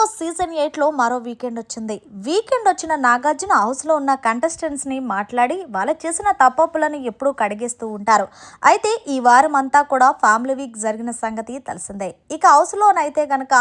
Boss season 8లో మరో weekend వచ్చింది. Weekend వచ్చిన నాగార్జున హౌస్లో ఉన్న కంటెస్టెంట్స్ని మాట్లాడి వాళ్ళ చేసిన తప్పప్పులను ఎప్పుడూ కడిగేస్తూ ఉంటారు. అయితే ఈ వారం అంతా కూడా ఫ్యామిలీ వీక్ జరిగిన సంగతి తెలిసిందే. ఇక హౌస్లోనైతే గనక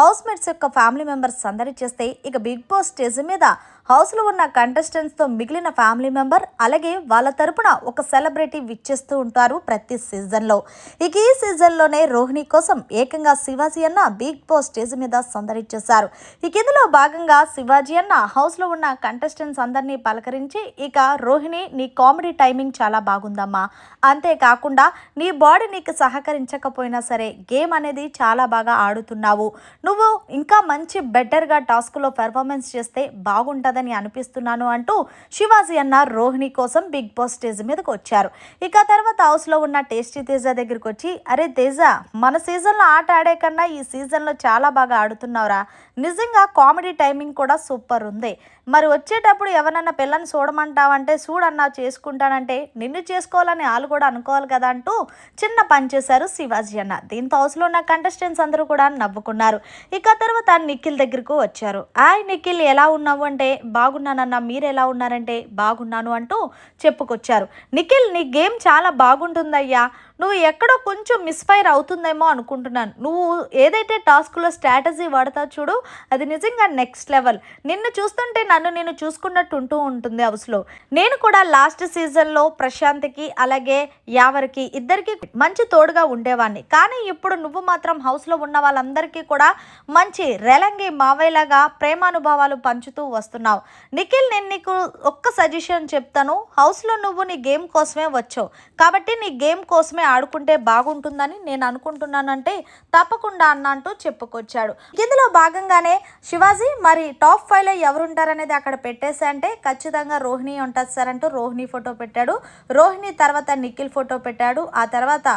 హౌస్ మేట్స్ యొక్క ఫ్యామిలీ మెంబర్స్ సందడి చేస్తే, ఇక బిగ్ బాస్ స్టేజ్ మీద హౌస్లో ఉన్న కంటెస్టెంట్స్తో మిగిలిన ఫ్యామిలీ మెంబర్ అలాగే వాళ్ళ తరపున ఒక సెలబ్రిటీ విచ్చేస్తూ ఉంటారు ప్రతి సీజన్లో. ఇక ఈ సీజన్లోనే రోహిణి కోసం ఏకంగా శివాజీ అన్న బిగ్ బాస్ స్టేజ్ మీద సందడి చేశారు. ఇక ఇందులో భాగంగా శివాజీ అన్న హౌస్లో ఉన్న కంటెస్టెంట్స్ అందరినీ పలకరించి, ఇక రోహిణి నీ కామెడీ టైమింగ్ చాలా బాగుందమ్మా, అంతేకాకుండా నీ బాడీ నీకు సహకరించకపోయినా సరే గేమ్ అనేది చాలా బాగా ఆడుతున్నావు, నువ్వు ఇంకా మంచి బెటర్గా టాస్క్లో పెర్ఫార్మెన్స్ చేస్తే బాగుంటుందని అనిపిస్తున్నాను అంటూ శివాజీ అన్న రోహిణి కోసం బిగ్ బాస్ స్టేజ్ మీదకి వచ్చారు. ఇక తర్వాత హౌస్లో ఉన్న టేస్టీ తేజ దగ్గరికి వచ్చి, అరే తేజ, మన సీజన్లో ఆట ఆడే కన్నా ఈ సీజన్లో చాలా బాగా ఆడుతున్నావురా, నిజంగా కామెడీ టైమింగ్ కూడా సూపర్ ఉంది, మరి వచ్చేటప్పుడు ఎవరన్నా పిల్లని చూడమంటావంటే చూడన్నా చేసుకుంటానంటే నిన్ను చేసుకోవాలని వాళ్ళు కూడా అనుకోవాలి కదా అంటూ చిన్న పని చేశారు శివాజీ అన్న. దీంతో హౌస్లో ఉన్న కంటెస్టెంట్స్ అందరూ కూడా నవ్వుకున్నారు. ఇక తర్వాత నిఖిల్ దగ్గరకు వచ్చారు. హాయ్ నిఖిల్, ఎలా ఉన్నావు అంటే బాగున్నానన్నా, మీరు ఎలా ఉన్నారంటే బాగున్నాను అంటూ చెప్పుకొచ్చారు. నిఖిల్, నీ గేమ్ చాలా బాగుంటుందయ్యా, నువ్వు ఎక్కడో కొంచెం మిస్ఫైర్ అవుతుందేమో అనుకుంటున్నాను, నువ్వు ఏదైతే టాస్క్లో స్ట్రాటజీ వాడతావు చూడు, అది నిజంగా నెక్స్ట్ లెవెల్, నిన్ను చూస్తుంటే నన్ను నేను చూసుకున్నట్టు ఉంటూ ఉంటుంది హౌస్లో. నేను కూడా లాస్ట్ సీజన్లో ప్రశాంత్కి అలాగే యావరికి ఇద్దరికి మంచి తోడుగా ఉండేవాడిని, కానీ ఇప్పుడు నువ్వు మాత్రం హౌస్లో ఉన్న వాళ్ళందరికీ కూడా మంచి రెలంగి మావయ్యలాగా ప్రేమానుభవాలు పంచుతూ వస్తున్నావు. నిఖిల్, నేను నీకు ఒక్క సజెషన్ చెప్తాను, హౌస్లో నువ్వు నీ గేమ్ కోసమే వచ్చావు కాబట్టి నీ గేమ్ కోసమే ఆడుకుంటే బాగుంటుందని నేను అనుకుంటున్నానంటే తప్పకుండా అన్న అంటూ చెప్పుకొచ్చాడు. ఇందులో భాగంగానే శివాజీ, మరి టాప్ 5లో ఎవరుంటారనేది అక్కడ పెట్టేసి అంటే ఖచ్చితంగా రోహిణి ఉంటుంది సార్ అంటూ రోహిణి ఫోటో పెట్టాడు. రోహిణి తర్వాత నిఖిల్ ఫోటో పెట్టాడు, ఆ తర్వాత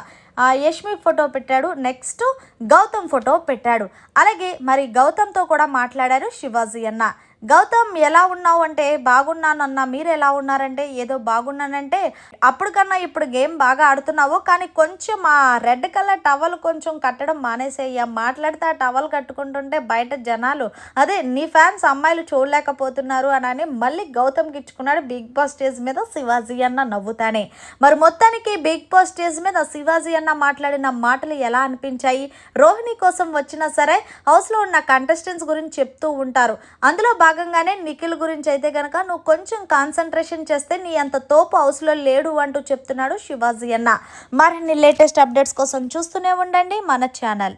యష్మి ఫోటో పెట్టాడు, నెక్స్ట్ గౌతమ్ ఫోటో పెట్టాడు. అలాగే మరి గౌతమ్తో కూడా మాట్లాడారు శివాజీ అన్న. గౌతమ్, ఎలా ఉన్నావు అంటే బాగున్నానన్నా, మీరు ఎలా ఉన్నారంటే ఏదో బాగున్నానంటే అప్పుడు కన్నా ఇప్పుడు గేమ్ బాగా ఆడుతున్నావు, కానీ కొంచెం ఆ రెడ్ కలర్ టవల్ కొంచెం కట్టడం మానేసేయ్యా, మాట్లాడితే ఆ టవల్ కట్టుకుంటుంటే బయట జనాలు, అదే నీ ఫ్యాన్స్ అమ్మాయిలు చూడలేకపోతున్నారు అని మళ్ళీ గౌతమ్కి ఇచ్చుకున్నాడు బిగ్ బాస్ స్టేజ్ మీద శివాజీ అన్న నవ్వుతానే. మరి మొత్తానికి బిగ్ బాస్ స్టేజ్ మీద శివాజీ అన్న మాట్లాడిన మాటలు ఎలా అనిపించాయి? రోహిణి కోసం వచ్చినా సరే హౌస్లో ఉన్న కంటెస్టెంట్స్ గురించి చెప్తూ ఉంటారు. అందులో భాగంగానే నిఖిల్ గురించి అయితే కనుక నువ్వు కొంచెం కాన్సన్ట్రేషన్ చేస్తే నీ అంత తోపు హౌస్లో లేడు అంటూ చెప్తున్నాడు శివాజీ అన్న. మరిన్ని లేటెస్ట్ అప్డేట్స్ కోసం చూస్తూనే ఉండండి మన ఛానల్.